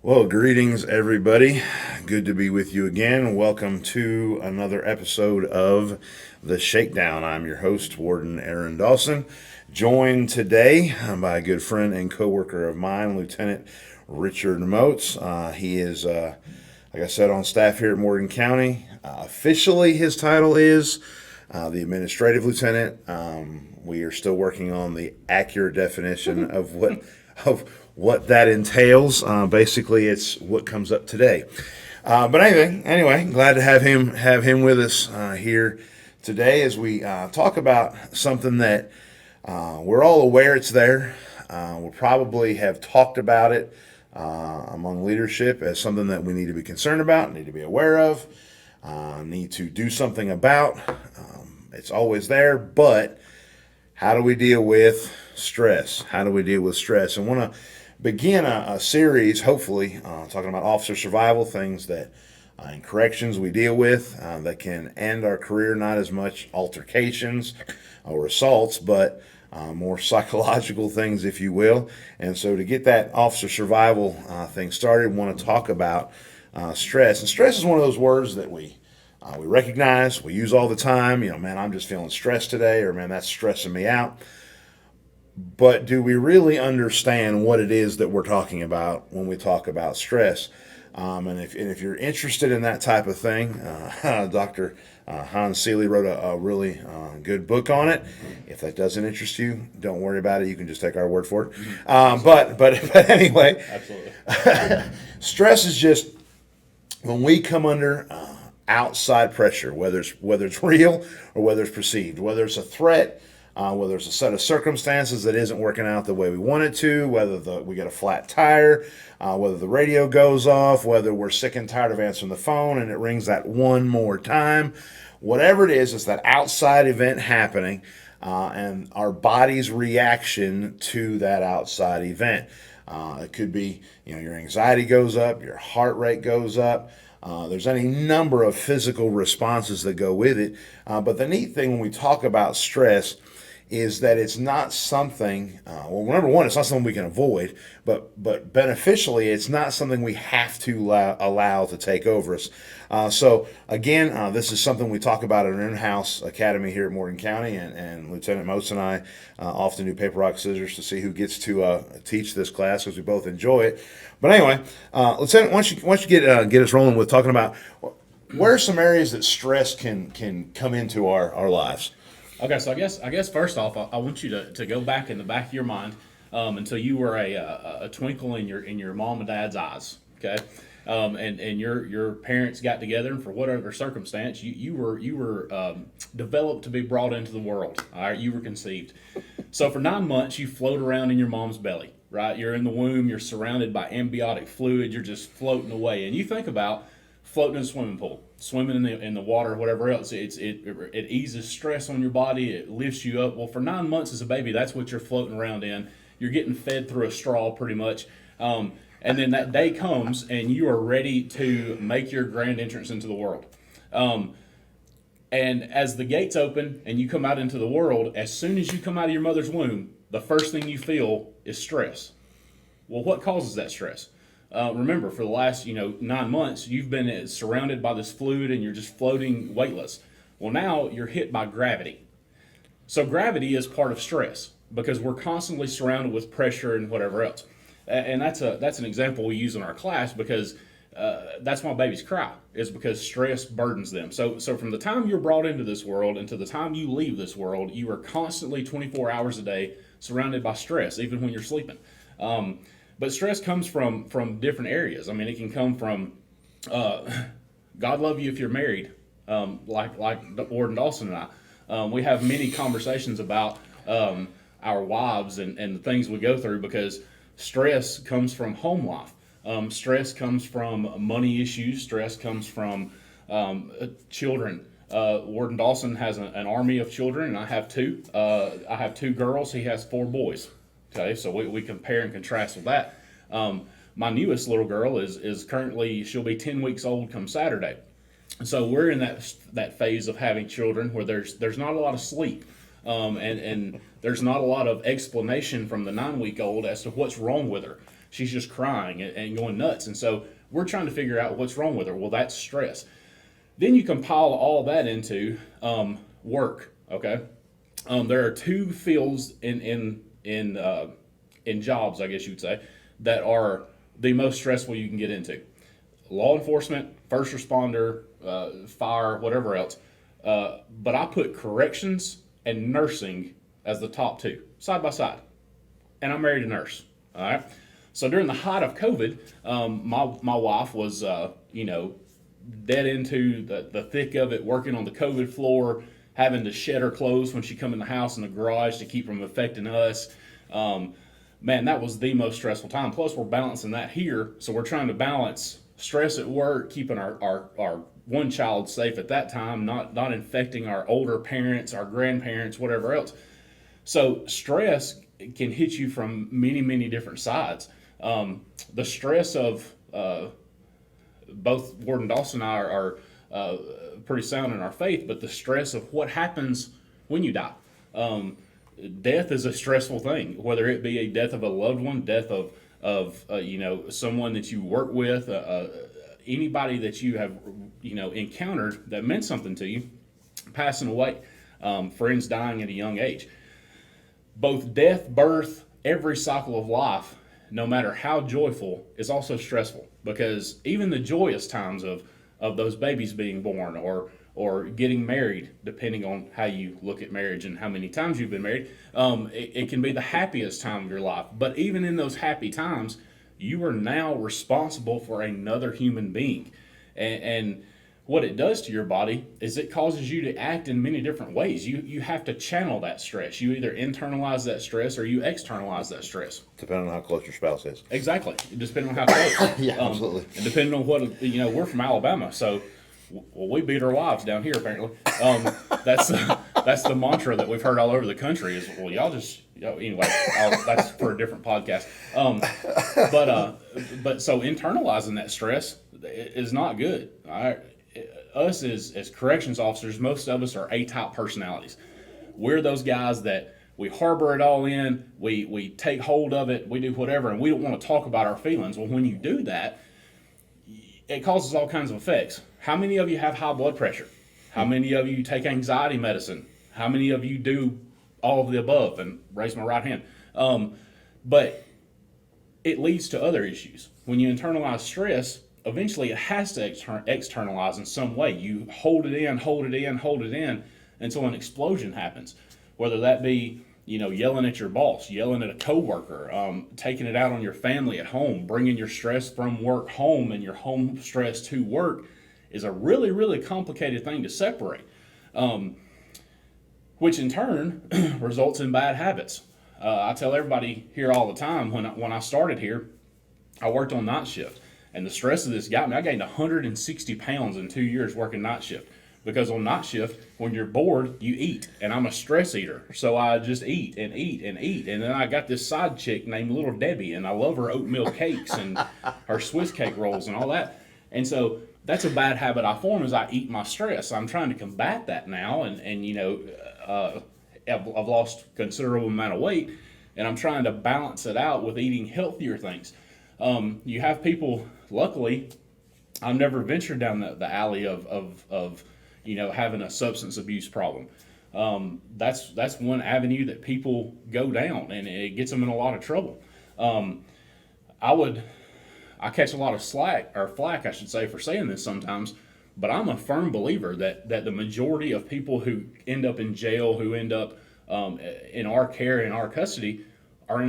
Well, greetings, everybody. Good to be with you again. Welcome to another episode of the Shakedown. I'm your host, Warden Dawson, joined today by a good friend and co-worker of mine, Lieutenant Richard Moats. He is, like I said, on staff here at Morgan County. Officially, his title is the administrative lieutenant. We are still working on the accurate definition of what that entails. Basically, it's what comes up today. But anyway, glad to have him with us here today as we talk about something that we're all aware it's there. We probably have talked about it among leadership as something that we need to be concerned about, need to be aware of, need to do something about. It's always there, but how do we deal with stress? How do we deal with stress? And want to begin a series, hopefully, talking about officer survival, things that in corrections we deal with that can end our career, not as much altercations or assaults, but more psychological things, if you will. And so to get that officer survival thing started, we want to talk about stress. And stress is one of those words that we recognize, we use all the time. Man, I'm just feeling stressed today, or man, that's stressing me out. But do we really understand what it is that we're talking about when we talk about stress? And if you're interested in that type of thing, Dr. Hans Seeley wrote a really good book on it. If that doesn't interest you, don't worry about it. You can just take our word for it. But anyway, Absolutely. stress is just when we come under outside pressure, whether it's real or whether it's perceived, whether it's a threat, whether there's a set of circumstances that isn't working out the way we want it to, whether we get a flat tire, whether the radio goes off, whether we're sick and tired of answering the phone and it rings that one more time. Whatever it is, it's that outside event happening and our body's reaction to that outside event. It could be, your anxiety goes up, your heart rate goes up. There's any number of physical responses that go with it. But the neat thing when we talk about stress is that it's not something, well, number one, it's not something we can avoid, but beneficially, it's not something we have to allow to take over us. So again, this is something we talk about at an in-house academy here at Morgan County, and Lieutenant Moats and I often do paper, rock, scissors to see who gets to teach this class because we both enjoy it. But anyway, Lieutenant, why don't you get us rolling with talking about where are some areas that stress can come into our lives? Okay, so I guess first off, I want you to go back in the back of your mind until you were a twinkle in your mom and dad's eyes. Okay, and your parents got together, and for whatever circumstance, you were developed to be brought into the world. All right, you were conceived. So for 9 months, you float around in your mom's belly. Right, you're in the womb. You're surrounded by amniotic fluid. You're just floating away, and you think about floating in a swimming pool, swimming in the water, whatever else. It eases stress on your body. It lifts you up. Well, for 9 months as a baby, that's what you're floating around in. You're getting fed through a straw, pretty much. And then that day comes, and you are ready to make your grand entrance into the world. And as the gates open and you come out into the world, as soon as you come out of your mother's womb, the first thing you feel is stress. Well, what causes that stress? Remember, for the last 9 months, you've been surrounded by this fluid and you're just floating weightless. Well, now you're hit by gravity. So gravity is part of stress because we're constantly surrounded with pressure and whatever else. And that's an example we use in our class because that's why babies cry, is because stress burdens them. So from the time you're brought into this world until the time you leave this world, you are constantly 24 hours a day surrounded by stress, even when you're sleeping. But stress comes from different areas. I mean, it can come from God love you if you're married, like Warden Dawson and I. We have many conversations about our wives and the things we go through because stress comes from home life. Stress comes from money issues. Stress comes from children. Warden Dawson has an army of children, and I have two. I have two girls. He has 4 boys. Okay, so we compare and contrast with that. My newest little girl is currently, she'll be 10 weeks old come Saturday. So we're in that phase of having children where there's not a lot of sleep. And there's not a lot of explanation from the 9-week-old as to what's wrong with her. she's just crying and going nuts. And so we're trying to figure out what's wrong with her. Well, that's stress. Then you compile all that into work. Okay, there are two fields in jobs, I guess you would say, that are the most stressful you can get into: law enforcement, first responder, fire, whatever else. But I put corrections and nursing as the top two, side by side. And I married a nurse. All right. So during the height of COVID, my wife was, dead into the thick of it, working on the COVID floor, having to shed her clothes when she come in the house in the garage to keep from affecting us. Man, that was the most stressful time. Plus, we're balancing that here. So we're trying to balance stress at work, keeping our one child safe at that time, not infecting our older parents, our grandparents, whatever else. So stress can hit you from many, many different sides. The stress of both Warden Dawson and I are pretty sound in our faith, but the stress of what happens when you die. Death is a stressful thing, whether it be a death of a loved one, death of someone that you work with, anybody that you have encountered that meant something to you, passing away, friends dying at a young age. Both death, birth, every cycle of life, no matter how joyful, is also stressful, because even the joyous times of those babies being born or getting married, depending on how you look at marriage and how many times you've been married, it can be the happiest time of your life. But even in those happy times, you are now responsible for another human being. And what it does to your body is it causes you to act in many different ways. You have to channel that stress. You either internalize that stress or you externalize that stress. Depending on how close your spouse is. Exactly. Depending on how close. Yeah, absolutely. And depending on what, we're from Alabama, so we beat our wives down here apparently. That's the mantra that we've heard all over the country is, well, y'all just, anyway, that's for a different podcast. But so internalizing that stress is not good. All right. Us as corrections officers, most of us are A-type personalities. We're those guys that we harbor it all in, we take hold of it, we do whatever, and we don't want to talk about our feelings. Well, when you do that, it causes all kinds of effects. How many of you have high blood pressure? How many of you take anxiety medicine? How many of you do all of the above? And raise my right hand. But it leads to other issues. When you internalize stress, eventually it has to externalize in some way. You hold it in until an explosion happens. Whether that be, yelling at your boss, yelling at a coworker, taking it out on your family at home, bringing your stress from work home and your home stress to work is a really, really complicated thing to separate, which in turn results in bad habits. I tell everybody here all the time, when I started here, I worked on night shift. And the stress of this got me. I gained 160 pounds in 2 years working night shift. Because on night shift, when you're bored, you eat. And I'm a stress eater. So I just eat and eat and eat. And then I got this side chick named Little Debbie. And I love her oatmeal cakes and her Swiss cake rolls and all that. And so that's a bad habit I form is I eat my stress. I'm trying to combat that now. And I've lost a considerable amount of weight. And I'm trying to balance it out with eating healthier things. You have people, luckily, I've never ventured down the alley of having a substance abuse problem. That's one avenue that people go down, and it gets them in a lot of trouble. I catch a lot of flack, I should say, for saying this sometimes, but I'm a firm believer that the majority of people who end up in jail, who end up in our care, in our custody, are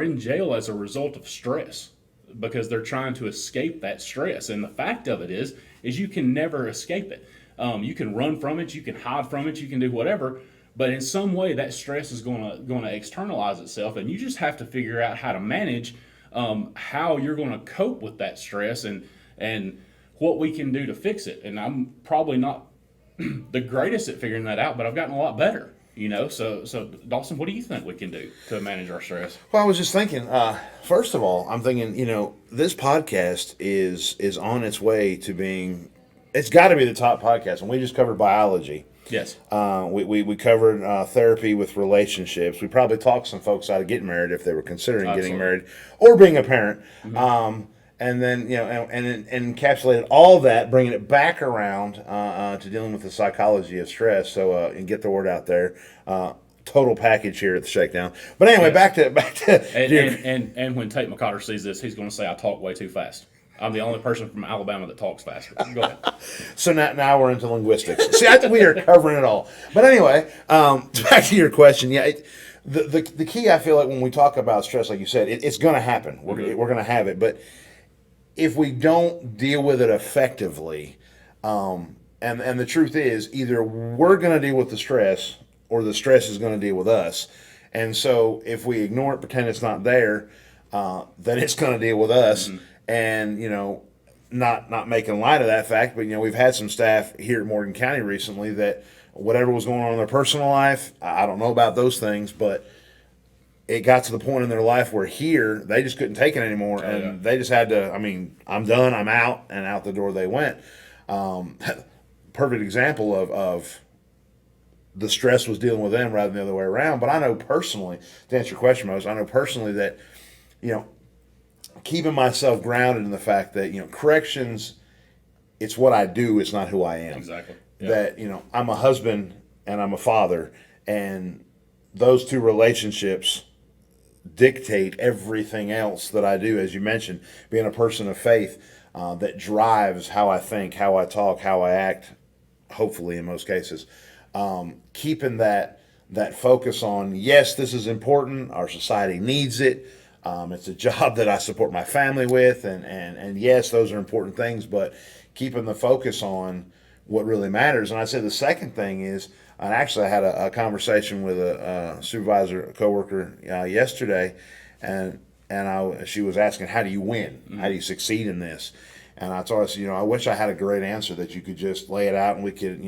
in jail as a result of stress, because they're trying to escape that stress. And the fact of it is you can never escape it. You can run from it, you can hide from it, you can do whatever, but in some way that stress is going to externalize itself, and you just have to figure out how to manage how you're going to cope with that stress and what we can do to fix it. And I'm probably not the greatest at figuring that out, but I've gotten a lot better. So Dawson, what do you think we can do to manage our stress? Well, I was just thinking, first of all, I'm thinking, this podcast is on its way to being, it's got to be the top podcast. And we just covered biology. Yes. We covered therapy with relationships. We probably talked some folks out of getting married if they were considering getting Absolutely. married or being a parent. And then, and encapsulated all that, bringing it back around to dealing with the psychology of stress. So, and get the word out there. Total package here at the Shakedown. But anyway, Yes. back to And when Tate McCotter sees this, he's going to say I talk way too fast. I'm the only person from Alabama that talks faster. Go ahead. So now we're into linguistics. See, I think we are covering it all. But anyway, back to your question. Yeah, the key, I feel like, when we talk about stress, like you said, it's going to happen. We're going to have it. But if we don't deal with it effectively, and the truth is, either we're going to deal with the stress or the stress is going to deal with us. And so if we ignore it, pretend it's not there, then it's going to deal with us. And, not making light of that fact, but, we've had some staff here at Morgan County recently that whatever was going on in their personal life, I don't know about those things, but it got to the point in their life where here they just couldn't take it anymore, and they just had to. I mean, I'm done, I'm out, and out the door they went. Perfect example of the stress was dealing with them rather than the other way around. But I know personally, to answer your question, Moses, I know personally that keeping myself grounded in the fact that corrections, it's what I do, it's not who I am. Exactly. That I'm a husband and I'm a father, and those two relationships dictate everything else that I do. As you mentioned, being a person of faith, that drives how I think, how I talk, how I act. Hopefully, in most cases, keeping that focus on, yes, this is important. Our society needs it. It's a job that I support my family with, and yes, those are important things. But keeping the focus on what really matters. And I'd say the second thing is, and actually I had a conversation with a supervisor, a coworker yesterday, and she was asking, how do you win? How do you succeed in this? And I told her, I wish I had a great answer that you could just lay it out and we could,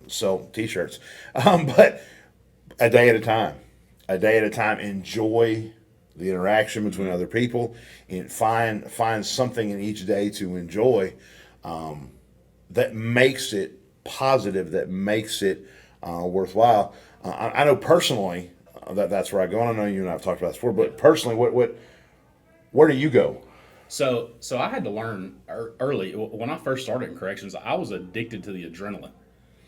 sell T-shirts. But a day at a time, enjoy the interaction between other people, and find something in each day to enjoy that makes it positive, that makes it worthwhile. I know personally that's where I go. And I know you and I have talked about this before, but personally, where do you go? So I had to learn early. When I first started in corrections, I was addicted to the adrenaline.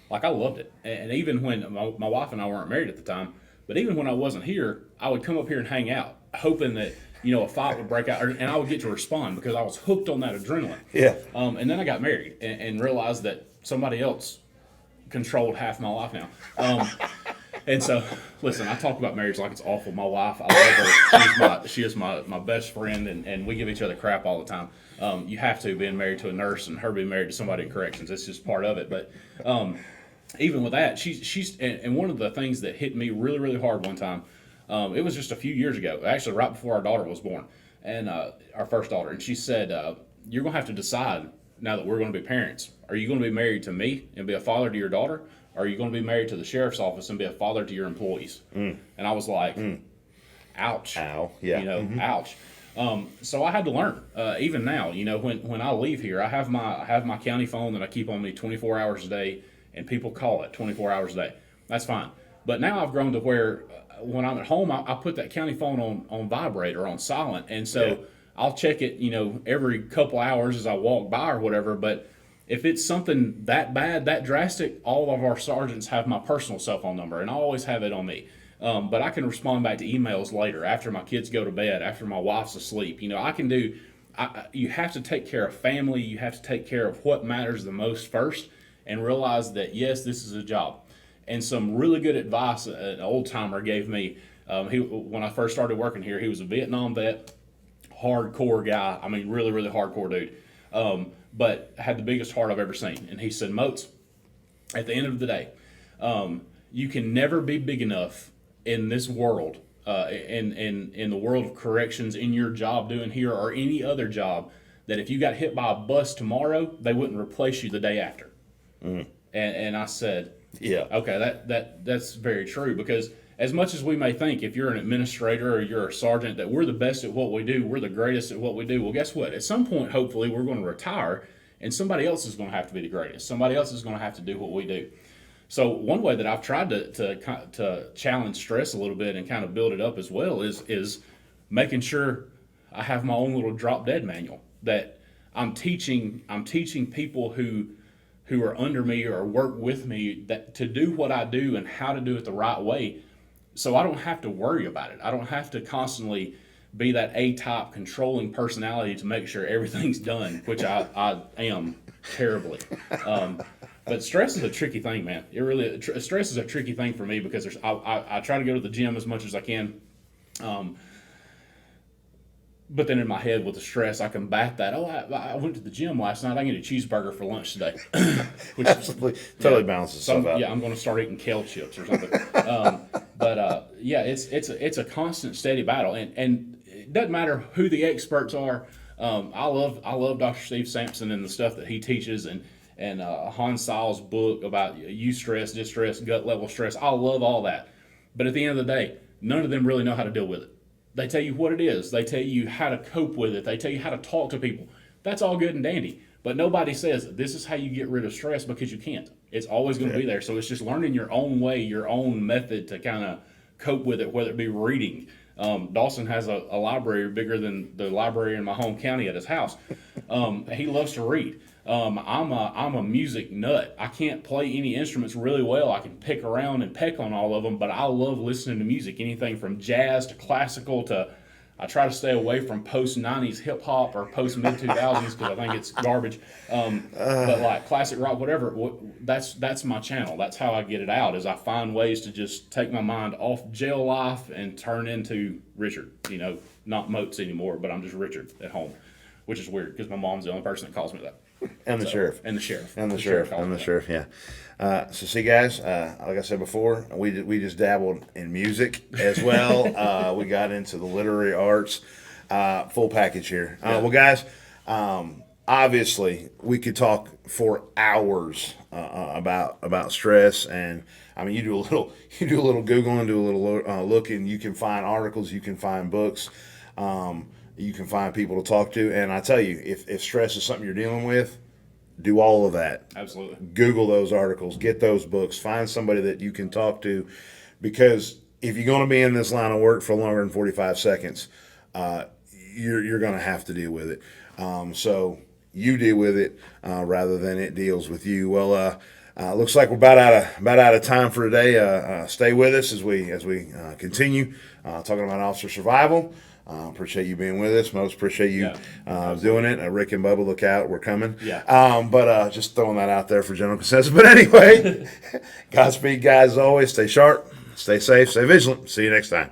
Like, I loved it. And even when my wife and I weren't married at the time, but even when I wasn't here, I would come up here and hang out, hoping that a fight would break out, and I would get to respond because I was hooked on that adrenaline. Yeah. And then I got married and realized that somebody else controlled half my life now. And so, listen, I talk about marriage like it's awful. My wife, I love her. She is my best friend, and we give each other crap all the time. You have to, being married to a nurse and her being married to somebody in corrections. It's just part of it. But even with that, she's and one of the things that hit me really, really hard one time, it was just a few years ago, actually right before our daughter was born, and our first daughter. And she said, you're going to have to decide now that we're going to be parents. Are you going to be married to me and be a father to your daughter? Or are you going to be married to the sheriff's office and be a father to your employees? And I was like, ouch. Ow. Yeah. Ouch. So I had to learn. Even now, when I leave here, I have my county phone that I keep on me 24 hours a day, and people call it 24 hours a day. That's fine. But now I've grown to where when I'm at home, I put that county phone on vibrate or on silent, and so I'll check it, every couple hours as I walk by or whatever. But if it's something that bad, that drastic, all of our sergeants have my personal cell phone number, and I always have it on me. But I can respond back to emails later, after my kids go to bed, after my wife's asleep. I can do. You have to take care of family. You have to take care of what matters the most first, and realize that yes, this is a job. And some really good advice an old timer gave me. When I first started working here, he was a Vietnam vet, hardcore guy. I mean, really, really hardcore dude. But had the biggest heart I've ever seen. And he said, Moats, at the end of the day, you can never be big enough in this world, in the world of corrections, in your job doing here or any other job, that if you got hit by a bus tomorrow, they wouldn't replace you the day after. And I said, yeah, okay, that's very true, because as much as we may think, if you're an administrator or you're a sergeant, that we're the best at what we do, we're the greatest at what we do, well, guess what? At some point, hopefully, we're going to retire, and somebody else is going to have to be the greatest. Somebody else is going to have to do what we do. So one way that I've tried to challenge stress a little bit and kind of build it up as well is making sure I have my own little drop dead manual that I'm teaching people who are under me or work with me that to do what I do and how to do it the right way, so I don't have to worry about it. I don't have to constantly be that A-type controlling personality to make sure everything's done, which I am terribly. But stress is a tricky thing, man. It really stress is a tricky thing for me because I try to go to the gym as much as I can. But then in my head with the stress, I combat that. Oh, I went to the gym last night. I get a cheeseburger for lunch today. Which absolutely totally balances itself out. Yeah, I'm going to start eating kale chips or something. Yeah, it's a constant, steady battle, and it doesn't matter who the experts are. I love Dr. Steve Sampson and the stuff that he teaches, and Hans Seil's book about eustress, distress, gut level stress. I love all that, but at the end of the day, none of them really know how to deal with it. They tell you what it is. They tell you how to cope with it. They tell you how to talk to people. That's all good and dandy. But nobody says this is how you get rid of stress, because you can't. It's always going to be there. So it's just learning your own way, your own method to kind of cope with it, whether it be reading. Dawson has a library bigger than the library in my home county at his house. He loves to read. I'm a music nut. I can't play any instruments really well. I can pick around and peck on all of them, but I love listening to music. Anything from jazz to classical to, I try to stay away from post 90s hip hop or post mid 2000s because I think it's garbage. But like classic rock, whatever. That's my channel. That's how I get it out. Is I find ways to just take my mind off jail life and turn into Richard. Not Moats anymore, but I'm just Richard at home, which is weird because my mom's the only person that calls me that. And the sheriff. And the sheriff. And the sheriff, yeah. So see, guys, like I said before, we just dabbled in music as well. We got into the literary arts, full package here. Well, guys, obviously we could talk for hours about stress, and I mean, you do a little Googling, do a little looking. You can find articles, you can find books. You can find people to talk to, and I tell you, if stress is something you're dealing with, do all of that. Absolutely. Google those articles, get those books, find somebody that you can talk to, because if you're going to be in this line of work for longer than 45 seconds, you're going to have to deal with it. So you deal with it rather than it deals with you. Well, looks like we're about out of time for today. Stay with us as we continue talking about officer survival. Appreciate you being with us. Most appreciate you doing it. Rick and Bubba, look out. We're coming. Yeah. But just throwing that out there for general consensus. But anyway, Godspeed, guys, as always. Stay sharp, stay safe, stay vigilant. See you next time.